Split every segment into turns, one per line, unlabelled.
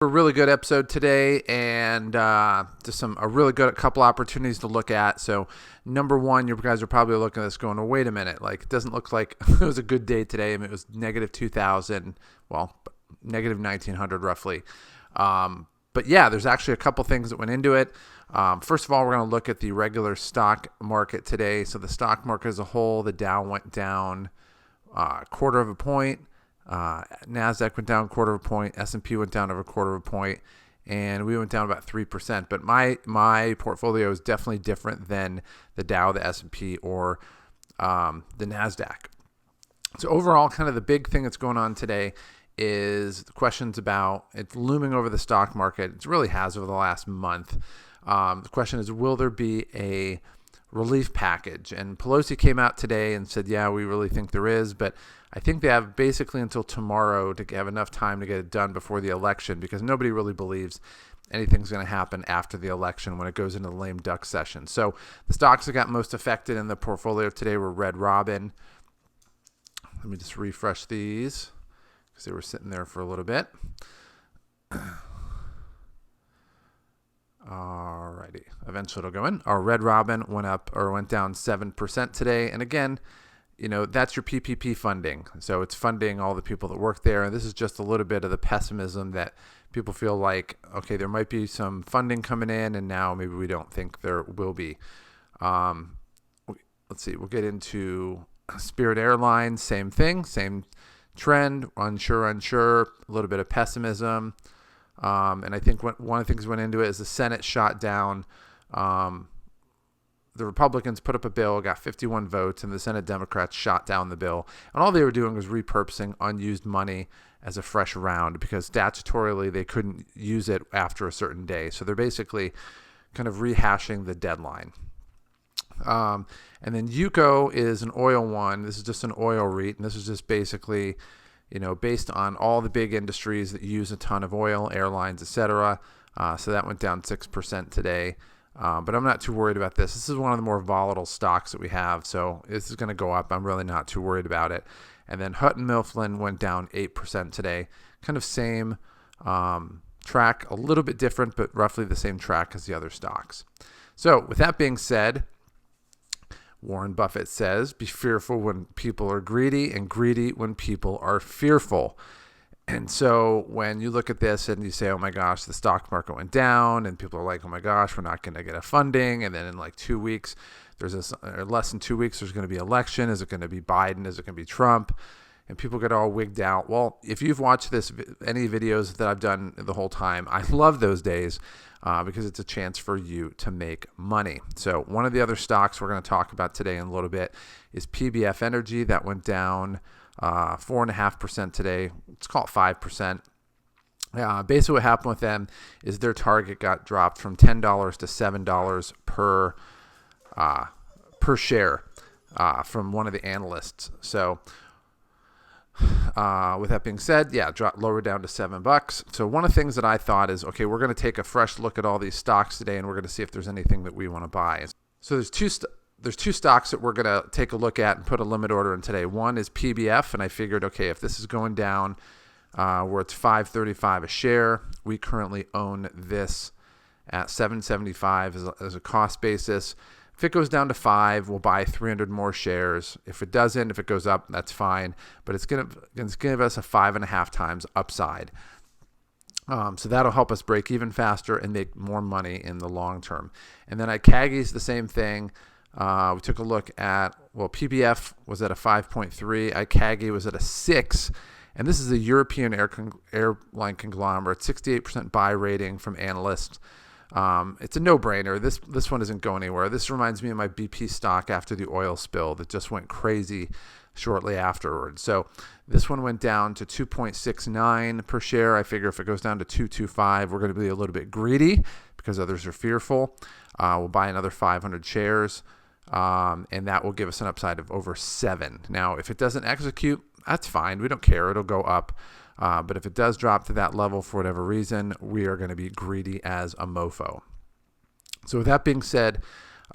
A really good episode today, and just a really good couple opportunities to look at. So number one, you guys are probably looking at this going, oh, wait a minute, like it doesn't look like it was a good day today. I mean, it was negative 2,000, well, negative 1,900 roughly. But yeah, there's actually a couple things that went into it. First of all, we're going to look at the regular stock market today. So the stock market as a whole, the Dow went down quarter of a point. NASDAQ went down quarter of a point, S&P went down over quarter of a point, and we went down about 3%. But my portfolio is definitely different than the Dow, the S&P, or the NASDAQ. So overall, kind of the big thing that's going on today is the questions about it's looming over the stock market. It really has over the last month. The question is, will there be a relief package? And Pelosi came out today and said, yeah, we really think there is, but I think they have basically until tomorrow to have enough time to get it done before the election, because nobody really believes anything's going to happen after the election when it goes into the lame duck session. So the stocks that got most affected in the portfolio today were Red Robin. Let me just refresh these because they were sitting there for a little bit. Alrighty, eventually it'll go in. Our Red Robin went down 7% today, and again, you know, that's your PPP funding. So it's funding all the people that work there. And this is just a little bit of the pessimism that people feel like, okay, there might be some funding coming in, and now maybe we don't think there will be. Let's see, we'll get into Spirit Airlines, same thing, same trend, unsure, a little bit of pessimism. And I think one of the things went into it is the Senate shot down the Republicans put up a bill, got 51 votes, and the Senate Democrats shot down the bill. And all they were doing was repurposing unused money as a fresh round, because statutorily they couldn't use it after a certain day. So they're basically kind of rehashing the deadline. And then UCO is an oil one. This is just an oil REIT, and this is just basically, you know, based on all the big industries that use a ton of oil, airlines, etc. So that went down 6% today. But I'm not too worried about this. This is one of the more volatile stocks that we have, so this is going to go up. I'm really not too worried about it. And then Hutton Mifflin went down 8% today. Kind of same track, a little bit different, but roughly the same track as the other stocks. So with that being said, Warren Buffett says, be fearful when people are greedy, and greedy when people are fearful. And so when you look at this and you say, oh my gosh, the stock market went down, and people are like, oh my gosh, we're not going to get a funding. And then in like 2 weeks, or less than 2 weeks, there's going to be election. Is it going to be Biden? Is it going to be Trump? And people get all wigged out. Well, if you've watched any videos that I've done the whole time, I love those days because it's a chance for you to make money. So one of the other stocks we're going to talk about today in a little bit is PBF Energy. That went down 4.5% today. Let's call it 5%. Basically what happened with them is their target got dropped from $10 to $7 per share from one of the analysts. So with that being said, dropped lower down to $7. So one of the things that I thought is, okay, we're going to take a fresh look at all these stocks today, and we're going to see if there's anything that we want to buy. So there's two stocks that we're going to take a look at and put a limit order in today. One is PBF, and I figured, okay, if this is going down where it's $5.35 a share, we currently own this at $7.75 as a cost basis. If it goes down to $5, we'll buy 300 more shares. If it doesn't, if it goes up, that's fine. But it's going to give us a 5.5 times upside. So that'll help us break even faster and make more money in the long term. And then at CAGI's, the same thing. We took a look at, PBF was at a 5.3. At CAGI was at a 6. And this is a European airline conglomerate, 68% buy rating from analysts. It's a no-brainer. This one isn't going anywhere. This reminds me of my BP stock after the oil spill that just went crazy shortly afterwards. So this one went down to 2.69 per share. I figure if it goes down to 2.25, we're going to be a little bit greedy because others are fearful. We'll buy another 500 shares, and that will give us an upside of over 7. Now, if it doesn't execute, that's fine. We don't care. It'll go up. But if it does drop to that level for whatever reason, we are going to be greedy as a mofo. So with that being said,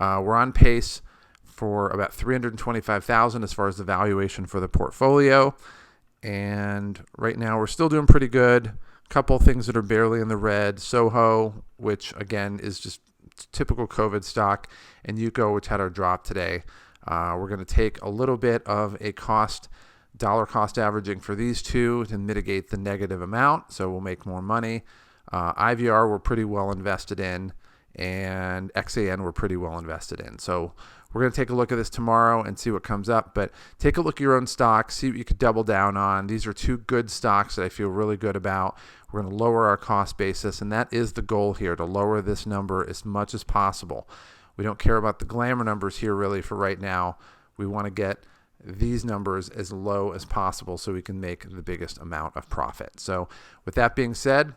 we're on pace for about $325,000 as far as the valuation for the portfolio. And right now we're still doing pretty good. Couple things that are barely in the red: Soho, which again is just typical COVID stock, and Yuko, which had our drop today. We're going to take a little bit of a dollar cost averaging for these two to mitigate the negative amount, so we'll make more money. IVR we're pretty well invested in, and XAN we're pretty well invested in. So we're going to take a look at this tomorrow and see what comes up, but take a look at your own stocks, see what you could double down on. These are two good stocks that I feel really good about. We're going to lower our cost basis, and that is the goal here, to lower this number as much as possible. We don't care about the glamour numbers here really for right now. We want to get these numbers as low as possible so we can make the biggest amount of profit. So with that being said,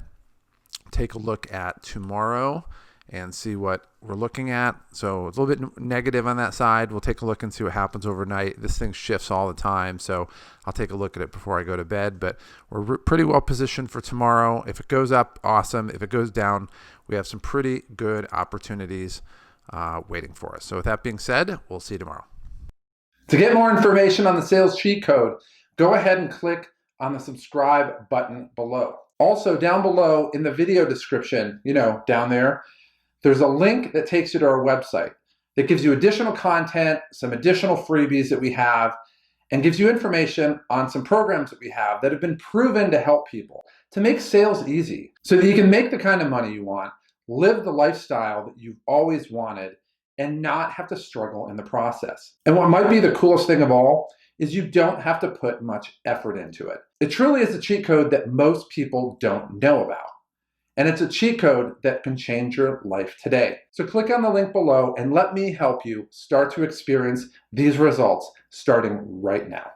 take a look at tomorrow and see what we're looking at. So it's a little bit negative on that side. We'll take a look and see what happens overnight. This thing shifts all the time, so I'll take a look at it before I go to bed. But we're pretty well positioned for tomorrow. If it goes up, awesome. If it goes down, we have some pretty good opportunities waiting for us. So with that being said, we'll see you tomorrow. To get more information on the sales cheat code, go ahead and click on the subscribe button below. Also, down below in the video description, down there, there's a link that takes you to our website that gives you additional content, some additional freebies that we have, and gives you information on some programs that we have that have been proven to help people to make sales easy so that you can make the kind of money you want, live the lifestyle that you've always wanted, and not have to struggle in the process. And what might be the coolest thing of all is you don't have to put much effort into it. It truly is a cheat code that most people don't know about. And it's a cheat code that can change your life today. So click on the link below and let me help you start to experience these results starting right now.